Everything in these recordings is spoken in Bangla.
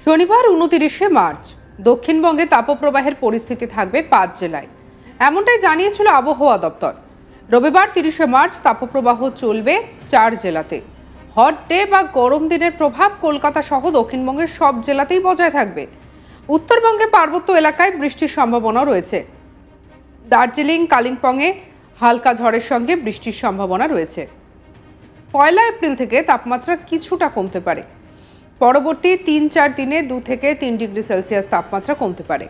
শনিবার 29শে মার্চ দক্ষিণবঙ্গে তাপপ্রবাহের পরিস্থিতি থাকবে 5 জেলায়, এমনটাই জানিয়েছিল আবহাওয়া দপ্তর। রবিবার 30শে মার্চ তাপপ্রবাহ চলবে 4 জেলাতে। হট ডে বা গরম দিনের প্রভাব কলকাতা সহ দক্ষিণবঙ্গের সব জেলাতেই বজায় থাকবে। উত্তরবঙ্গে পার্বত্য এলাকায় বৃষ্টির সম্ভাবনা রয়েছে। দার্জিলিং, কালিম্পংয়ে হালকা ঝড়ের সঙ্গে বৃষ্টির সম্ভাবনা রয়েছে। 1 এপ্রিল থেকে তাপমাত্রা কিছুটা কমতে পারে। পরবর্তী 3-4 দিনে 2 থেকে 3 ডিগ্রি সেলসিয়াস তাপমাত্রা কমতে পারে।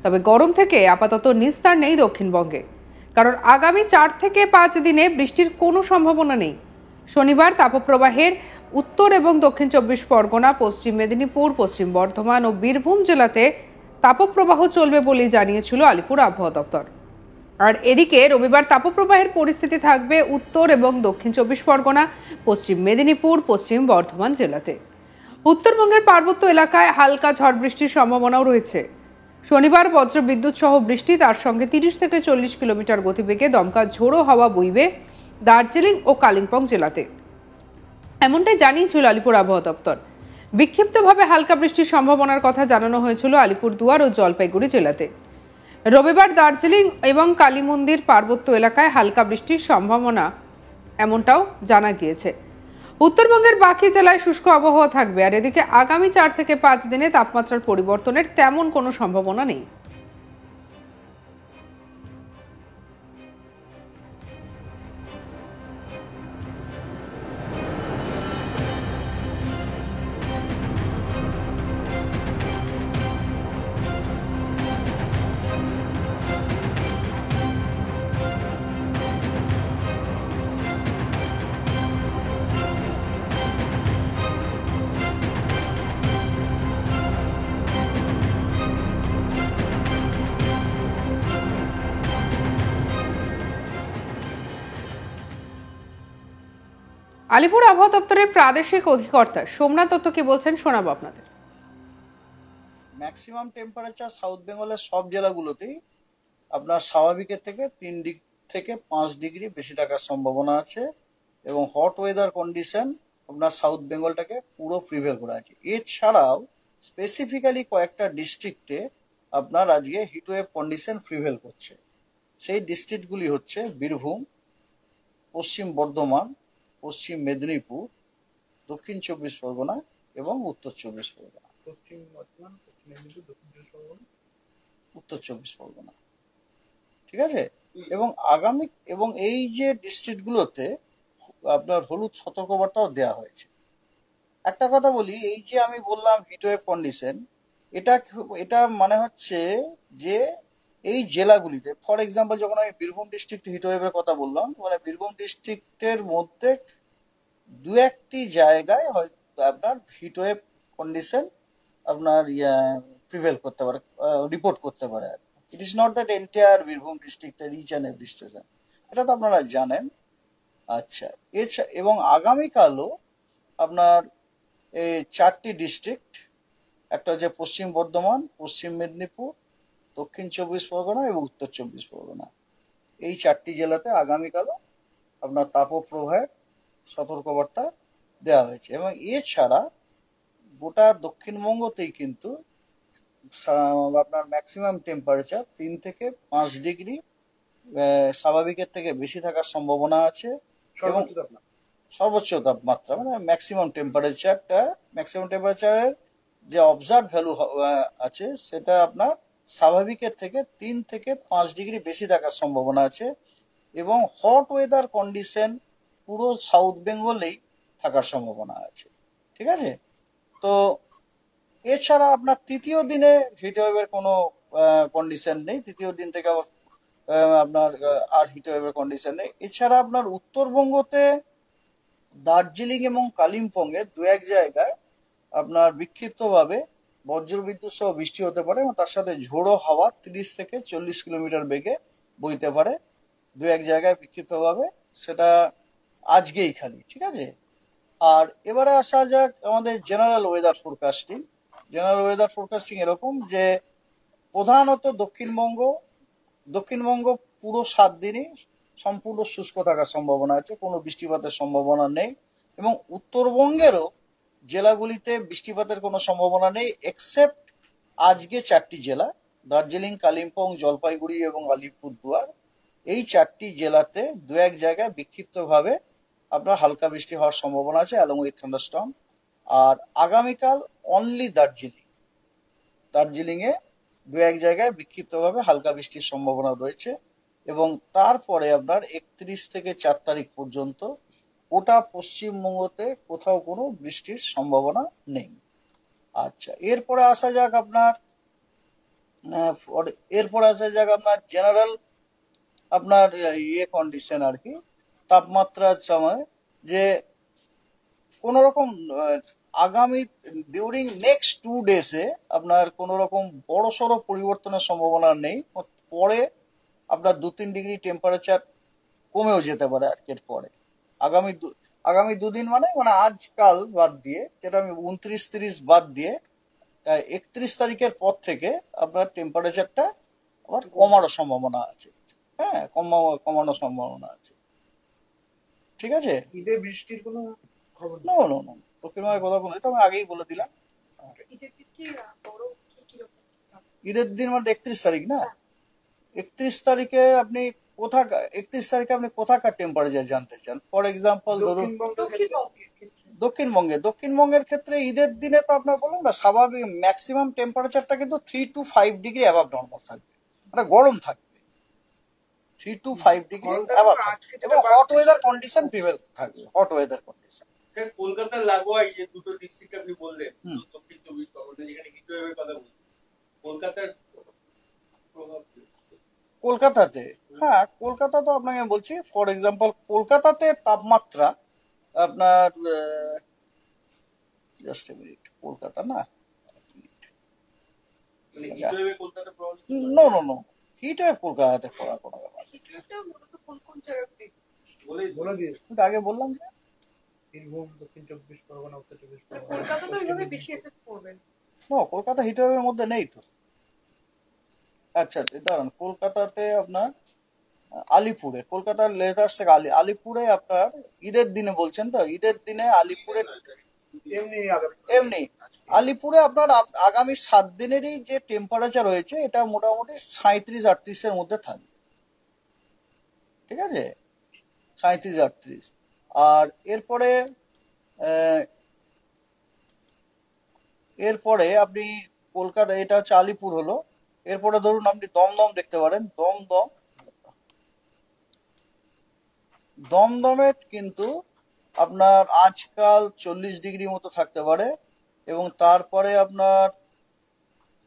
তবে গরম থেকে আপাতত নিস্তার নেই দক্ষিণবঙ্গে, কারণ আগামী 4 থেকে 5 দিনে বৃষ্টির কোনো সম্ভাবনা নেই। শনিবার তাপপ্রবাহের উত্তর এবং দক্ষিণ 24 পরগনা, পশ্চিম মেদিনীপুর, পশ্চিম বর্ধমান ও বীরভূম জেলাতে তাপপ্রবাহ চলবে বলেই জানিয়েছিল আলিপুর আবহাওয়া দপ্তর। আর এদিকে রবিবার তাপপ্রবাহের পরিস্থিতি থাকবে উত্তর এবং দক্ষিণ 24 পরগনা, পশ্চিম মেদিনীপুর, পশ্চিম বর্ধমান জেলাতে। উত্তরবঙ্গের পার্বত্য এলাকায় হালকা ঝড় বৃষ্টির সম্ভাবনাও রয়েছে। শনিবার বজ্রবিদ্যুৎ সহ বৃষ্টি, তার সঙ্গে 30 থেকে 40 কিলোমিটার গতিবেগে দমকা ঝোড়ো হাওয়া বইবে দার্জিলিং ও কালিম্পং জেলাতে, এমনটাই জানিয়েছিল আলিপুর আবহাওয়া দপ্তর। বিক্ষিপ্তভাবে হালকা বৃষ্টির সম্ভাবনার কথা জানানো হয়েছিল আলিপুরদুয়ার ও জলপাইগুড়ি জেলাতে। রবিবার দার্জিলিং এবং কালীমন্দির পার্বত্য এলাকায় হালকা বৃষ্টির সম্ভাবনা, এমনটাও জানা গিয়েছে। উত্তরবঙ্গের বাকি জেলায় শুষ্ক আবহাওয়া থাকবে। আর এদিকে আগামী 4 থেকে 5 দিনে তাপমাত্রার পরিবর্তনের তেমন কোনো সম্ভাবনা নেই। আলিপুর আবহাওয়া দপ্তরের প্রাদেশিক অধিকর্তা সোমনাথ দত্ত কি বলছেন শোনাবো আপনাদের। ম্যাক্সিমাম টেম্পারেচার সাউথ বেঙ্গলের সব জেলাগুলোতেই আপনার স্বাভাবিকের থেকে 3 থেকে 5 ডিগ্রি বেশি থাকার সম্ভাবনা আছে, এবং হট ওয়েদার কন্ডিশন আপনার সাউথ বেঙ্গলটাকে পুরো প্রিভেল করে আছে। এছাড়াও স্পেসিফিক্যালি কয়েকটা ডিস্ট্রিক্টে আপনার আজকে হিটওয়েভ কন্ডিশন প্রিভেল করছে। সেই ডিস্ট্রিক্টগুলি হচ্ছে বীরভূম, পশ্চিম বর্ধমান, পশ্চিম মেদিনীপুর, দক্ষিণ 24 পরগনা এবং উত্তর 24 পরগনা। পশ্চিম বর্ধমান, পশ্চিম মেদিনীপুর, দক্ষিণ 24 পরগনা, উত্তর 24 পরগনা, ঠিক আছে। এবং এই যে ডিস্ট্রিক্টগুলোতে আপনার হলুদ সতর্কবার্তাও দেওয়া হয়েছে। একটা কথা বলি, এই যে আমি বললাম হিটওয়েভ কন্ডিশন, এটা মানে হচ্ছে যে এই জেলাগুলিতে, ফর এক্সাম্পল যখন আমি বীরভূম ডিস্ট্রিক্ট হিটওয়েভের কথা বললাম, মানে বীরভূম ডিস্ট্রিক্টের মধ্যে 2-1টি জায়গায় হয়তো আপনার হিটওয়েভ কন্ডিশন আপনার প্রিভেল করতে পারে, রিপোর্ট করতে পারে। It is not that entire Birbhum ডিস্ট্রিক্টের ইচ অ্যান্ড এভরি স্টেশন, এটা তো আপনারা জানেন। আচ্ছা, এবং আগামীকালও আপনার এই 4টি ডিস্ট্রিক্ট, একটা হচ্ছে পশ্চিম বর্ধমান, পশ্চিম মেদিনীপুর, দক্ষিণ 24 পরগনা এবং উত্তর 24 পরগনা, এই 4টি জেলাতে আগামীকালও আপনার তাপপ্রবাহের সতর্কবার্তা দেওয়া হয়েছে। এবং এছাড়া গোটা দক্ষিণবঙ্গতেই কিন্তু আপনার ম্যাক্সিমাম টেম্পারেচার 3 থেকে 5 ডিগ্রি স্বাভাবিকের থেকে বেশি থাকার সম্ভাবনা আছে। এবং সর্বোচ্চ তাপমাত্রা মানে ম্যাক্সিমাম টেম্পারেচারের যে অবজার্ভ ভ্যালু আছে সেটা আপনার স্বাভাবিকের থেকে 3 থেকে 5 ডিগ্রি বেশি থাকার সম্ভাবনা আছে। এবং হট ওয়েদার কন্ডিশন পুরো সাউথ বেঙ্গলেই থাকার সম্ভাবনা আছে, ঠিক আছে। তো এছাড়া আপনার তৃতীয় দিনে হিটওয়েভের কোনো কন্ডিশন নেই, তৃতীয় দিন থেকে আপনার আর হিটওয়েভের কন্ডিশন নেই। এছাড়া আপনার উত্তরবঙ্গতে দার্জিলিং এবং কালিম্পংয়ে 2-1 জায়গায় আপনার বিক্ষিপ্তভাবে বজ্রবিদ্যুৎ সহ বৃষ্টি হতে পারে, এবং তার সাথে ঝোড়ো হাওয়া 30 থেকে 40 কিলোমিটার বেগে বইতে পারে 2-1 জায়গায় বিক্ষিপ্তভাবে, সেটা আজকেই খালি, ঠিক আছে। আর এবারে আসা যাক আমাদের জেনারেল ওয়েদার ফোরকাস্টিং এরকম যে প্রধানত দক্ষিণবঙ্গ পুরো 7 দিনই সম্পূর্ণ শুষ্ক থাকার সম্ভাবনা আছে, কোনো বৃষ্টিপাতের সম্ভাবনা নেই। এবং উত্তরবঙ্গেরও জেলাগুলিতে বৃষ্টিপাতের কোনো সম্ভাবনা নেই, এক্সেপ্ট আজকে 4টি জেলা, দার্জিলিং, কালিম্পং, জলপাইগুড়ি এবং আলিপুরদুয়ার। এই 4টি জেলাতে দু এক জায়গায় বিক্ষিপ্তভাবে আপনার হালকা বৃষ্টি হওয়ার সম্ভাবনা আছে অ্যালং উইথ থান্ডারস্টর্ম। আর আগামীকাল অনলি দার্জিলিংয়ে দু এক জায়গায় বিক্ষিপ্তভাবে হালকা বৃষ্টির সম্ভাবনা রয়েছে। এবং তারপরে আপনার 31 থেকে 4 তারিখ পর্যন্ত গোটা পশ্চিমবঙ্গতে কোথাও কোনো বৃষ্টির সম্ভাবনা নেই। আচ্ছা, এরপরে আসা যাক আপনার জেনারেল আপনার কন্ডিশন আর কি, তাপমাত্রার সময় যে কোন রকম আগামী ডিউরিং নেক্সট 2 ডেজে আপনার কোন রকম বড় সড়ো পরিবর্তনের সম্ভাবনা নেই। পরে আপনার 2-3 ডিগ্রি টেম্পারেচার কমেও যেতে পারে আজকের পরে। আগামী 2 দিন মানে আজকাল বাদ দিয়ে, যেটা আমি 29-30 বাদ দিয়ে 31 তারিখের পর থেকে আপনার টেম্পারেচারটা আবার কমানোর সম্ভাবনা আছে। হ্যাঁ, কমানোর সম্ভাবনা আছে। ঠিক আছে, ঈদে বৃষ্টির কোনো খবর না না না দক্ষিণবঙ্গের কথা বলে তো আমি আগেই বলে দিলাম। ঈদের দিন মানে 31 তারিখ না, 31 তারিখে আপনি কোথাকার টেম্পারেচার জানতে চান? ফর এক্সাম্পল ধরুন দক্ষিণবঙ্গের ক্ষেত্রে ঈদের দিনে তো আপনার বললাম না, স্বাভাবিক ম্যাক্সিমাম টেম্পারেচারটা কিন্তু 3 to 5 ডিগ্রি অ্যাবাভ নর্মাল থাকবে, মানে গরম থাকবে 3 to 5 ডিগ্রি অ্যাবাভ থাকবে এবং হট ওয়েদার কন্ডিশন প্রিভেল থাকবে। হট ওয়েদার কন্ডিশন স্যার, কলকাতার লাগোয়া এই যে দুটো ডিস্ট্রিক্ট আপনি বললেন, দক্ষিণ 24 পরগনা, যেখানে হিটওয়েভের কথা বলছেন, কলকাতার প্রভাব কলকাতাতে, হ্যাঁ কলকাতা তো আপনাকে বলছি, ফর এক্সাম্পল কলকাতাতে তাপমাত্রা আপনার জাস্ট এ মিনিট, কলকাতা না, মানে হিটওয়েভে কলকাতার প্রভাব নো হিট ওয়েভ কলকাতাতে পড়ার কোনো ব্যাপার নেই। বলে দিয়ে কিন্তু আগে বললাম যে বীরভূম, দক্ষিণ 24 পরগনা, উত্তর 24 পরগনা, কলকাতা তো ওইভাবে বেশি এফেক্ট করবে না। কলকাতা হিট ওয়েভের মধ্যে নেই তো। আচ্ছা দাঁড়ান, কলকাতাতে আপনার আলিপুরে, কলকাতার লেটেস্ট থেকে আলিপুরে আপনার ঈদের দিনে বলছেন তো, ঈদের দিনে আলিপুরে এমনি আলিপুরে আপনার আগামী 7 দিনেরই যে টেম্পারেচার রয়েছে এটা মোটামুটি 37-38 এর মধ্যে থাকবে। ঠিক আছে, 37-38। আর এরপরে আপনি কলকাতা, এটা হচ্ছে আলিপুর হলো। এরপরে ধরুন আপনি দমদম দেখতে পারেন। দমদমে কিন্তু আপনার আজকাল 40 ডিগ্রি মতো থাকতে পারে এবং তারপরে আপনার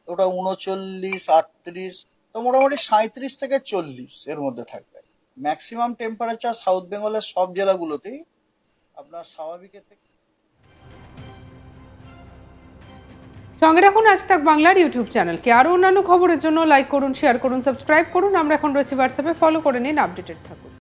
ওটা 39-38, তো মোটামুটি 37 থেকে 40 এর মধ্যে থাকবে। ম্যাক্সিমাম টেম্পারেচার সাউথ বেঙ্গলের সব জেলাগুলোতেই আপনার স্বাভাবিকের থেকে। সঙ্গে রাখুন আজ তাক বাংলার ইউটিউব চ্যানেলকে। আরও অন্যান্য খবরের জন্য লাইক করুন, শেয়ার করুন, সাবস্ক্রাইব করুন। আমরা এখন রয়েছি হোয়াটসঅ্যাপে, ফলো করে নিন, আপডেটেড থাকুন।